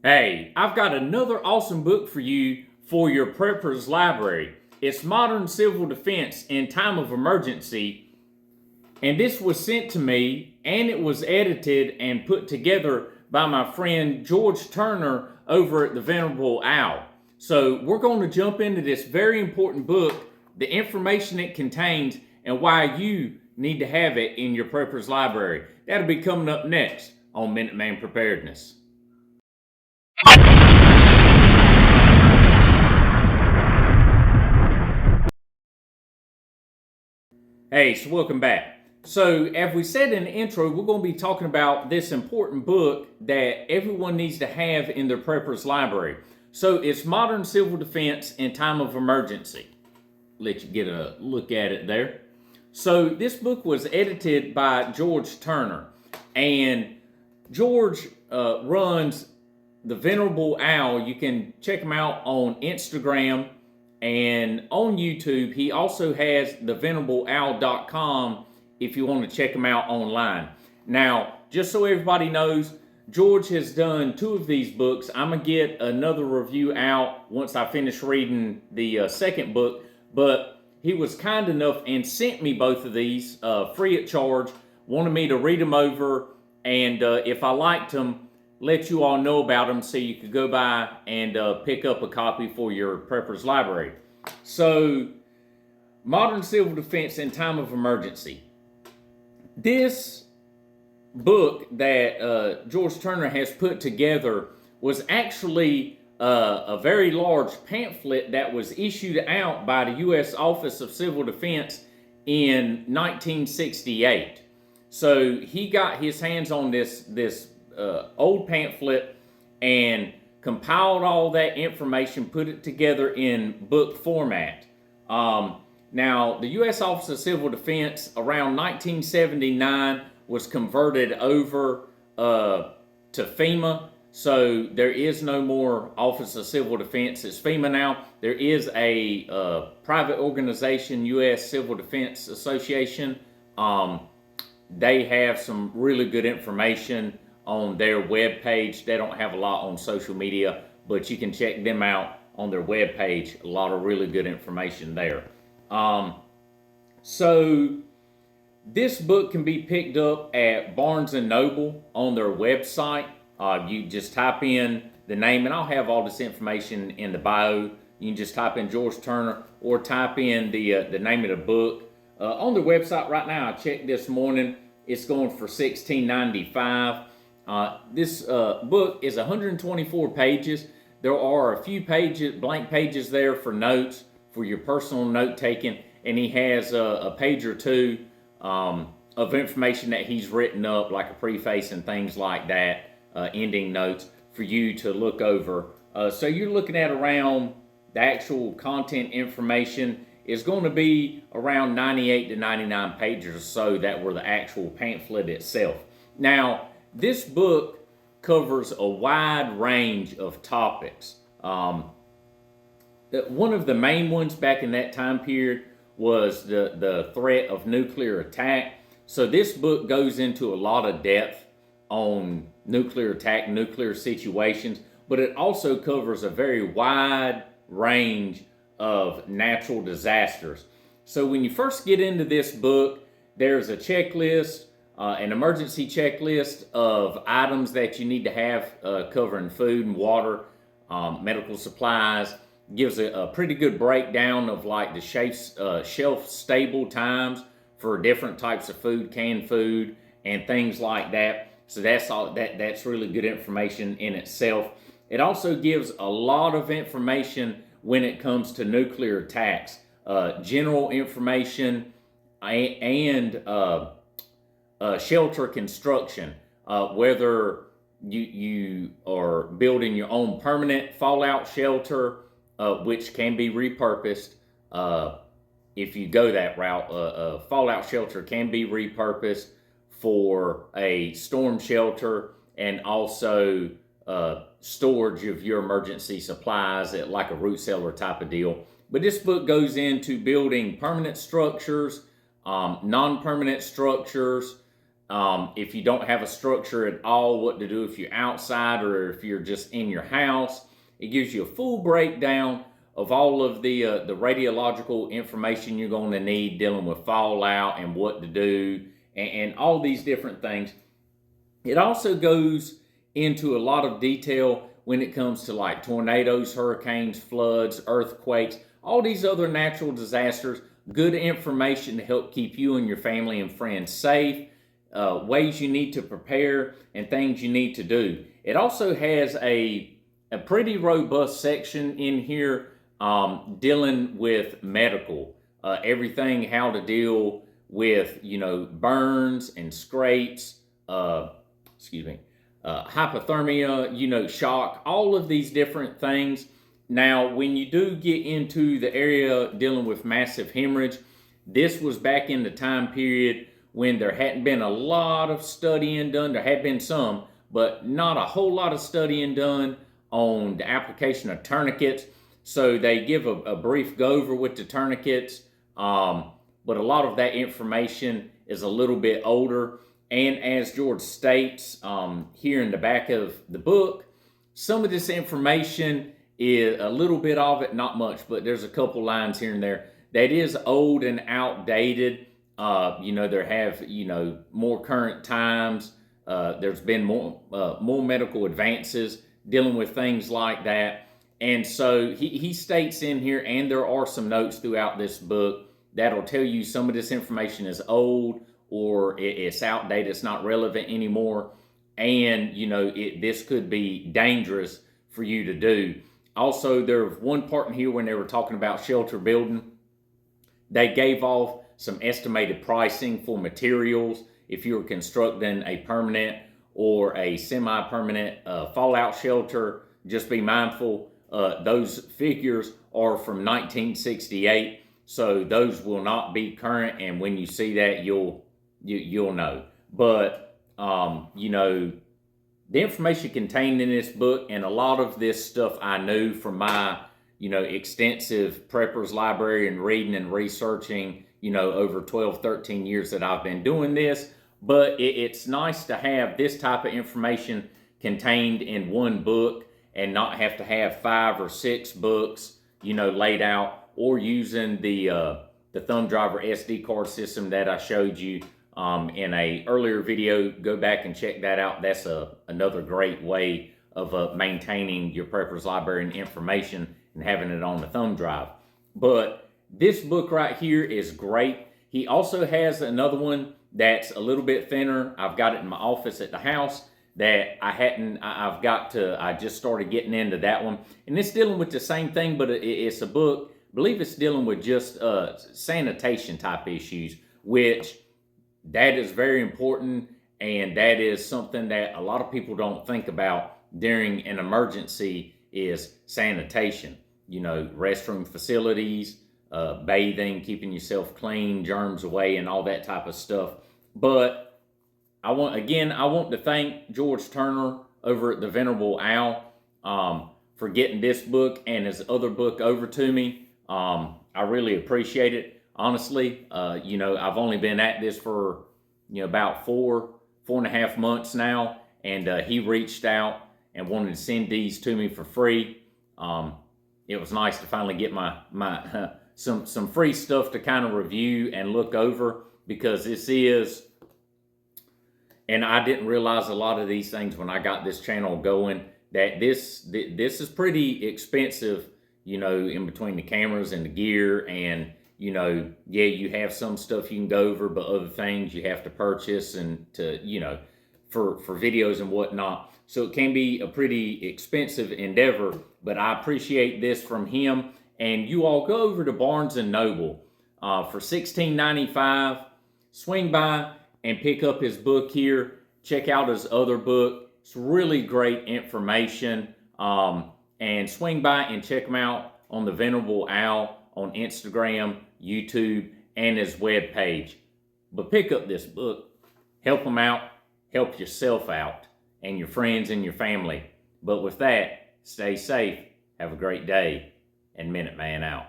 Hey, I've got another awesome book for you for your Prepper'S library. It's Modern Civil Defense in Time of Emergency, and this was sent to me, and it was edited and put together by my friend George Turner over at the Venerable Owl. So we're going to jump into this very important book, the information it contains, and why you need to have it in your Prepper'S library. That'll be coming up next on Minuteman Preparedness. Hey, so welcome back. So, as we said in the intro, we're going to be talking about this important book that everyone needs to have in their Prepper'S library. So, it's Modern Civil Defense in Time of Emergency. Let you get a look at it there. So, this book was edited by George Turner, and George runs the Venerable Owl. You can check him out on Instagram and on YouTube. He also has thevenerableowl.com if you want to check him out online. Now, just so everybody knows, George has done 2 of these books. I'm going to get another review out once I finish reading the second book, but he was kind enough and sent me both of these free of charge, wanted me to read them over, and if I liked them, let you all know about them so you could go by and pick up a copy for your Prepper'S library. So, Modern Civil Defense in Time of Emergency. This book that George Turner has put together was actually a very large pamphlet that was issued out by the U.S. Office of Civil Defense in 1968. So he got his hands on this old pamphlet and compiled all that information, put it together in book format. Now, the U.S. Office of Civil Defense around 1979 was converted over to FEMA, so there is no more Office of Civil Defense. It's FEMA now. There is a private organization, U.S. Civil Defense Association. They have some really good information on their web page. They don't have a lot on social media, but you can check them out on their web page. A lot of really good information there. So this book can be picked up at Barnes & Noble on their website. You just type in the name, and I'll have all this information in the bio. You can just type in George Turner or type in the name of the book. On their website right now, I checked this morning, it's going for $16.95. This book is 124 pages. There are a few pages, blank pages there for notes, for your personal note taking, and he has a page or two of information that he's written up, like a preface and things like that, ending notes for you to look over. So you're looking at around the actual content information is going to be around 98 to 99 pages or so that were the actual pamphlet itself. Now, this book covers a wide range of topics. One of the main ones back in that time period was the threat of nuclear attack. So this book goes into a lot of depth on nuclear attack, nuclear situations, but it also covers a very wide range of natural disasters. So when you first get into this book, there's a checklist, an emergency checklist of items that you need to have covering food and water, medical supplies. Gives a pretty good breakdown of like the shelf stable times for different types of food, canned food, and things like that. So that's really good information in itself. It also gives a lot of information when it comes to nuclear attacks, general information and shelter construction, whether you are building your own permanent fallout shelter, which can be repurposed if you go that route. A fallout shelter can be repurposed for a storm shelter, and also storage of your emergency supplies at like a root cellar type of deal. But this book goes into building permanent structures, non-permanent structures, if you don't have a structure at all, what to do if you're outside or if you're just in your house. It gives you a full breakdown of all of the radiological information you're going to need dealing with fallout and what to do and all these different things. It also goes into a lot of detail when it comes to like tornadoes, hurricanes, floods, earthquakes, all these other natural disasters. Good information to help keep you and your family and friends safe, ways you need to prepare, and things you need to do. It also has a pretty robust section in here dealing with medical, everything how to deal with, burns and scrapes, hypothermia, shock, all of these different things. Now, when you do get into the area dealing with massive hemorrhage, this was back in the time period when there hadn't been a lot of studying done. There had been some, but not a whole lot of studying done on the application of tourniquets. So they give a brief go over with the tourniquets, but a lot of that information is a little bit older. And as George states here in the back of the book, some of this information is a little bit of it, not much, but there's a couple lines here and there that is old and outdated. There have, more current times. There's been more medical advances dealing with things like that. And so he states in here, and there are some notes throughout this book that'll tell you some of this information is old or it's outdated, it's not relevant anymore. And, this could be dangerous for you to do. Also, there's one part in here when they were talking about shelter building, they gave off some estimated pricing for materials if you're constructing a permanent or a semi-permanent fallout shelter. Just be mindful, those figures are from 1968, so those will not be current, and when you see that, you'll know. But, the information contained in this book, and a lot of this stuff I knew from my, extensive Prepper'S library and reading and researching, over 12, 13 years that I've been doing this. But it's nice to have this type of information contained in one book and not have to have 5 or 6 books, laid out, or using the thumb driver SD card system that I showed you in a earlier video. Go back and check that out. That's another great way of maintaining your Prepper'S library and information and having it on the thumb drive. But this book right here is great. He also has another one that's a little bit thinner. I've got it in my office at the house that I just started getting into that one. And it's dealing with the same thing, but it's a book, I believe it's dealing with just sanitation type issues, which that is very important, and that is something that a lot of people don't think about during an emergency is sanitation. Restroom facilities, bathing, keeping yourself clean, germs away, and all that type of stuff. But I want to thank George Turner over at the Venerable Owl for getting this book and his other book over to me. I really appreciate it. Honestly, I've only been at this for, about 4.5 months now, and he reached out and wanted to send these to me for free. It was nice to finally get my some free stuff to kind of review and look over, because this is, and I didn't realize a lot of these things when I got this channel going, that this is pretty expensive, in between the cameras and the gear, and you have some stuff you can go over, but other things you have to purchase and to, for videos and whatnot. So it can be a pretty expensive endeavor, but I appreciate this from him. And you all go over to Barnes & Noble for $16.95. Swing by and pick up his book here. Check out his other book. It's really great information. And swing by and check him out on the Venerable Owl on Instagram, YouTube, and his webpage. But pick up this book. Help him out. Help yourself out and your friends and your family. But with that, stay safe. Have a great day. And Minuteman out.